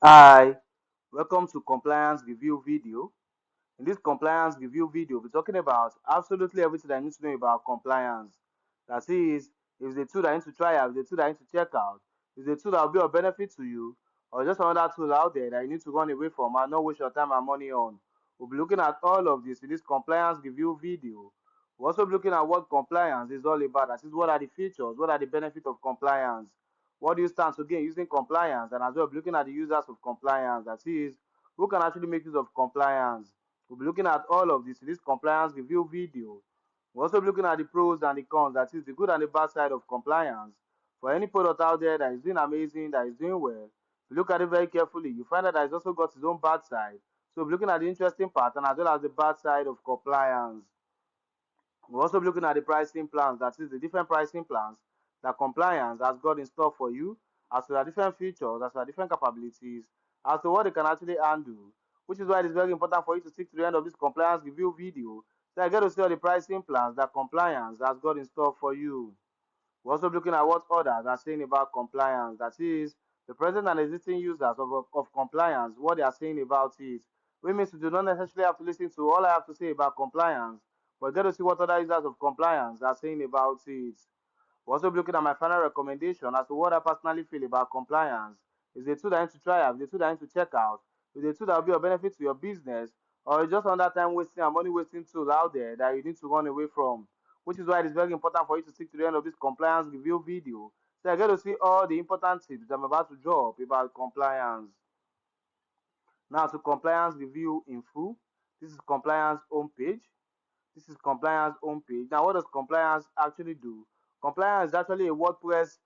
Hi, welcome to compliance review video. In this compliance review video, we're talking about absolutely everything that you need to know about compliance. That is, if the tool that you need to try out, if the tool that you need to check out, is the tool that will be of benefit to you, or just another tool out there that you need to run away from and not waste your time and money on. We'll be looking at all of this in this compliance review video. We'll also be looking at what compliance is all about. That is, what are the features, what are the benefits of compliance, what do you stand to gain using compliance, and as well looking at the users of compliance. That is, who can actually make use of compliance. We'll be looking at all of this in this compliance review video. We're also looking at the pros and the cons, that is the good and the bad side of compliance. For any product out there that is doing amazing, that is doing well, if you look at it very carefully, you find that it's also got its own bad side. So we're looking at the interesting part and as well as the bad side of compliance. We're also looking at the pricing plans, that is the different pricing plans that compliance has got in store for you, as to the different features, as to the different capabilities, as to what they can actually handle, which is why it is very important for you to stick to the end of this compliance review video so I get to see all the pricing plans that compliance has got in store for you. We're also looking at what others are saying about compliance, that is, the present and existing users of compliance, what they are saying about it. Which means you do not necessarily have to listen to all I have to say about compliance, but get to see what other users of compliance are saying about it. We're also looking at my final recommendation as to what I personally feel about compliance. Is it a tool that I need to try out? Is it a tool that I need to check out? Is it a tool that will be of benefit to your business? Or is just another time wasting and money wasting tools out there that you need to run away from? Which is why it is very important for you to stick to the end of this compliance review video. So I get to see all the important tips that I'm about to drop about compliance. Now to compliance review in full. This is compliance homepage. This is compliance homepage. Now, what does compliance actually do? Compliance is actually a WordPress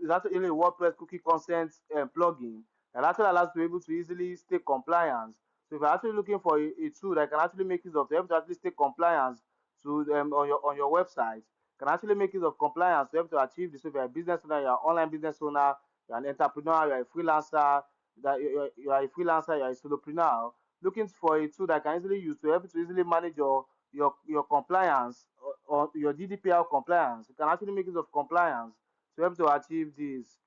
is actually a WordPress cookie consent plugin that actually allows you to be able to easily stay compliant. So if you're actually looking for a tool that can actually make use of to help to actually stay compliant to on your website, can actually make use of compliance to help to achieve this. So if you're a business owner, you're an online business owner, you're an entrepreneur, you're a freelancer, you're a freelancer, you're a solopreneur, looking for a tool that can easily use to help you to easily manage your compliance or your GDPR compliance. You can actually make use of compliance to help to achieve this.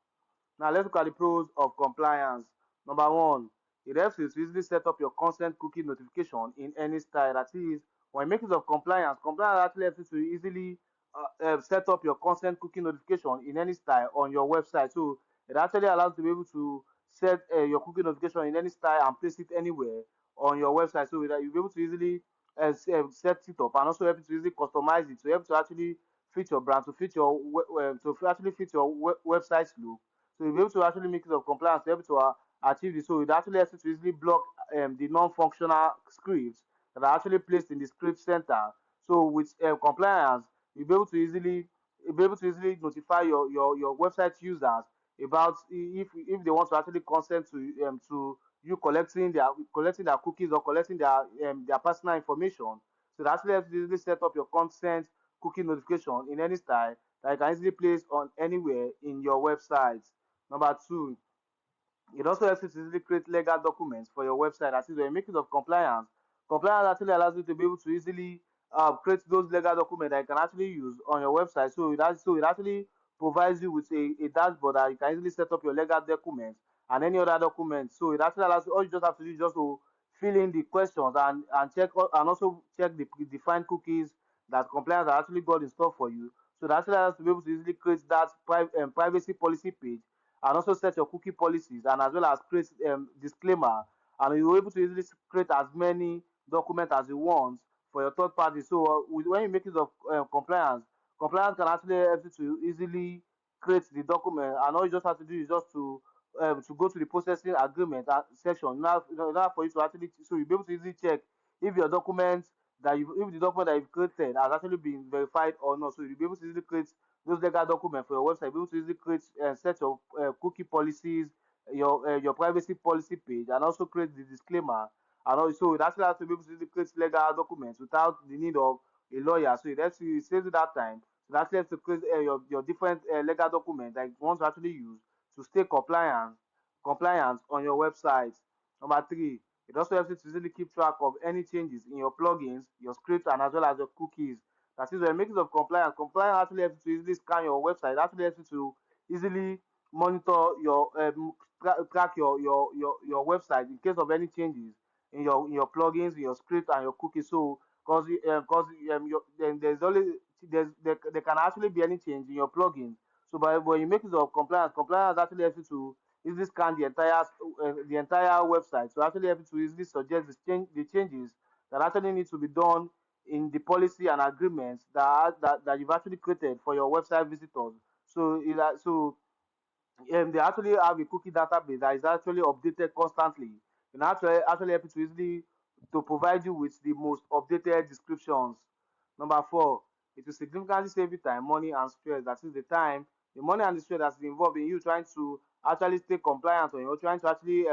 Now let's look at the pros of compliance. Number one, it helps you to easily set up your consent cookie notification in any style. That is, when you make use of compliance, compliance actually helps you to easily set up your consent cookie notification in any style on your website. So it actually allows you to be able to set your cookie notification in any style and place it anywhere on your website, so that you'll be able to easily set it up and also help you to easily customize it to help to actually fit your brand, to fit your actually fit your website's look. So you'll be able to actually make use of compliance to be able to achieve this. So it actually helps you to easily block the non-functional scripts that are actually placed in the script center. So with compliance, you'll be able to easily notify your website users about if they want to actually consent to you collecting their cookies or collecting their personal information. So that actually helps you easily set up your consent cookie notification in any style that you can easily place on anywhere in your website. Number two, it also helps you to easily create legal documents for your website. That is, when you make use of compliance, compliance actually allows you to be able to easily create those legal documents that you can actually use on your website. So it actually provides you with a dashboard that you can easily set up your legal documents and any other documents. So it actually allows you, all you just have to do is just to fill in the questions and check and also check the defined cookies that compliance has actually got in store for you. So that actually allows you to be able to easily create that privacy policy page and also set your cookie policies and as well as create disclaimer, and you're able to easily create as many documents as you want for your third party. So when you make use of compliance can actually help you to easily create the document, and all you just have to do is just to go to the processing agreement section now, in order for you to actually, so you'll be able to easily check if your document if the document that you've created has actually been verified or not. So you'll be able to easily create those legal documents for your website. Be able to easily create set your cookie policies, your privacy policy page, and also create the disclaimer. And also, it actually has to be able to easily create legal documents without the need of a lawyer. So it saves you that time. So that helps to create your different legal documents that you want to actually use to stay compliant on your website. Number three, it also helps you to easily keep track of any changes in your plugins, your scripts, and as well as your cookies. That is, when making of compliance actually helps you to easily scan your website. It actually helps you to easily monitor your track your website in case of any changes in your plugins, in your script, and your cookies. So because then there can actually be any change in your plugins. So by when you make use of compliance actually helps you to easily scan the entire website. So actually help you to easily suggest the changes that actually need to be done in the policy and agreements that you've actually created for your website visitors. So they actually have a cookie database that is actually updated constantly. And actually help you to easily to provide you with the most updated descriptions. Number four, it will significantly save you time, money, and stress. That is the time, the money, and the stress that's involved in you trying to actually stay compliant, or trying to actually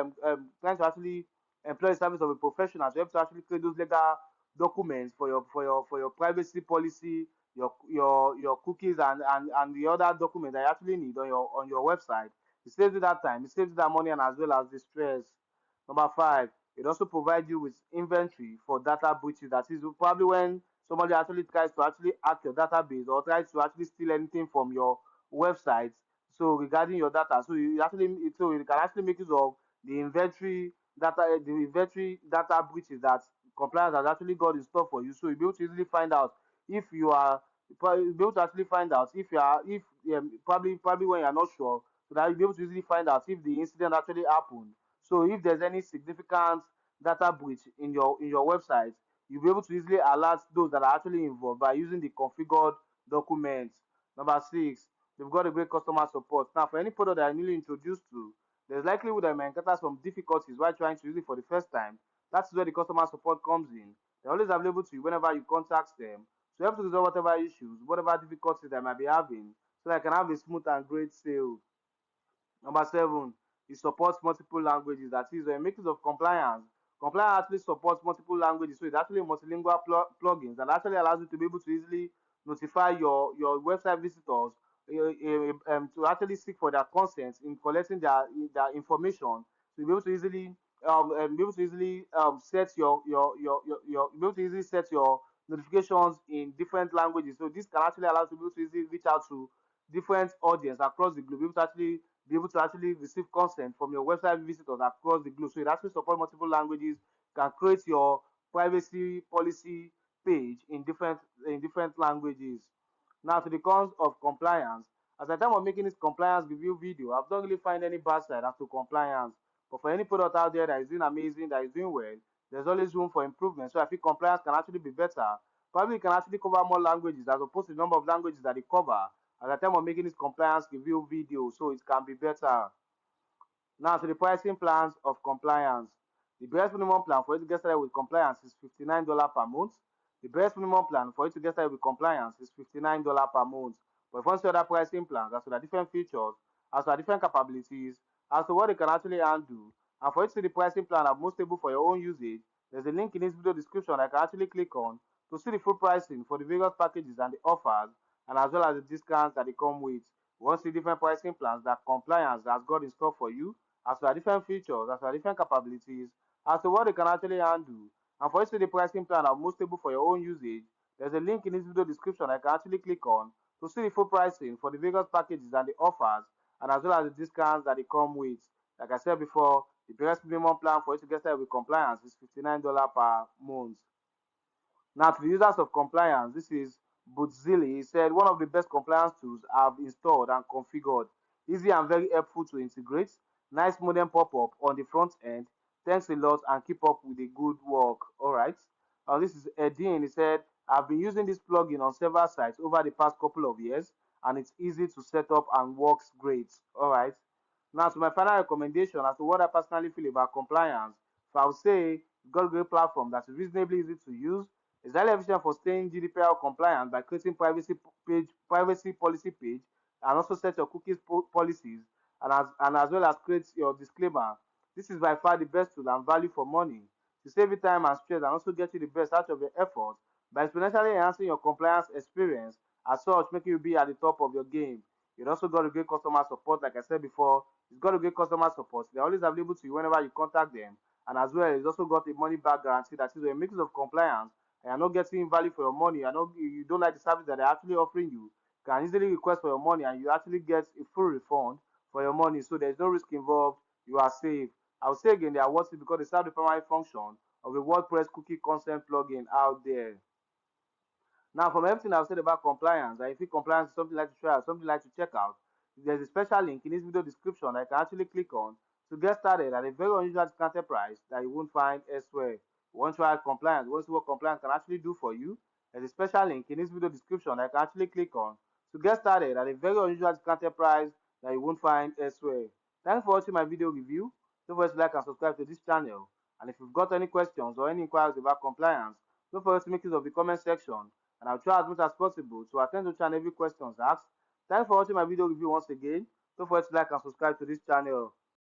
employ the service of a professional to help to actually create those legal documents for your privacy policy, your cookies, and the other documents that you actually need on your website. It saves you that time, it saves you that money, and as well as the stress. Number five, it also provides you with inventory for data breaches. That is probably when somebody actually tries to actually hack your database or tries to actually steal anything from your website. So regarding your data, so you can actually make use of the inventory data breaches that compliance has actually got in store for you. So you'll be able to easily find out if you are you'll be able to actually find out if you are if probably when you're not sure, so that you'll be able to easily find out if the incident actually happened. So if there's any significant data breach in your website, you'll be able to easily alert those that are actually involved by using the configured documents. Number six, they've got a great customer support. Now, for any product that are newly introduced to, there's likelihood that you may encounter some difficulties while trying to use it for the first time. That's where the customer support comes in. They're always available to you whenever you contact them to help to resolve whatever issues, whatever difficulties they might be having, so that I can have a smooth and great sale. Number seven, it supports multiple languages. That is, when you make use of compliance actually supports multiple languages. So it's actually a multilingual plugins that actually allows you to be able to easily notify your website visitors to actually seek for their consent in collecting their information. So you'll be able to easily set be able to easily set your notifications in different languages. So this can actually allow you to be able to easily reach out to different audience across the globe, be able to actually receive consent from your website visitors across the globe. So it actually supports multiple languages, can create your privacy policy page in different languages. Now to the cons of compliance. At the time of making this compliance review video, I've not really find any bad side as to compliance. But for any product out there that is doing amazing, that is doing well, there's always room for improvement. So I think compliance can actually be better. Probably it can actually cover more languages as opposed to the number of languages that it cover at the time of making this compliance review video, so it can be better. Now to the pricing plans of compliance. The best minimum plan for you to get started with compliance is $59 per month. The best minimum plan for you to get started with compliance is $59 per month. But if you want to see other pricing plans, as to the different features, as to the different capabilities, as to what they can actually handle, and for you to see the pricing plan are most stable for your own usage, there's a link in this video description I can actually click on to see the full pricing for the various packages and the offers, and as well as the discounts that they come with. We want to see different pricing plans that compliance has got in store for you, as to the different features, as to the different capabilities, as to what they can actually handle. And for you to see the pricing plan are most stable for your own usage, there's a link in this video description I can actually click on to see the full pricing for the various packages and the offers, and as well as the discounts that they come with. Like I said before, the best minimum plan for you to get started with compliance is $59 per month. Now, to the users of compliance, this is Bootzili. He said, one of the best compliance tools I've installed and configured. Easy and very helpful to integrate. Nice modern pop-up on the front end. Thanks a lot and keep up with the good work. All right. This is Edin. He said, I've been using this plugin on several sites over the past couple of years, and it's easy to set up and works great. All right. Now, to my final recommendation as to what I personally feel about compliance, if I would say, got a great platform that's reasonably easy to use, is highly efficient for staying GDPR compliant by creating privacy policy page, and also set your cookies policies, and as well as create your disclaimer. This is by far the best tool and value for money to save you time and stress, and also get you the best out of your effort by exponentially enhancing your compliance experience, as such making you be at the top of your game. It also got a great customer support, like I said before. It's got a great customer support. They're always available to you whenever you contact them. And as well, it's also got a money back guarantee. That is a mix of compliance and you're not getting value for your money. I know you don't like the service that they're actually offering you. You can easily request for your money and you actually get a full refund for your money, so there's no risk involved. You are safe. I will say again, they are worth it because they serve the primary function of a WordPress cookie consent plugin out there. Now, from everything I've said about Complianz, and if you Complianz is something like to try out, something like to check out, there's a special link in this video description that you can actually click on to get started at a very unusual discounted price that you won't find elsewhere. Once you try Complianz, once you see what Complianz can actually do for you, there's a special link in this video description that you can actually click on to get started at a very unusual discounted price that you won't find elsewhere. Thanks for watching my video review. Don't forget to like and subscribe to this channel. And if you've got any questions or any inquiries about Complianz, don't forget to make use of the comment section, and I'll try as much as possible to attend to each and every questions asked. Thanks for watching my video review once again. Don't forget to like and subscribe to this channel.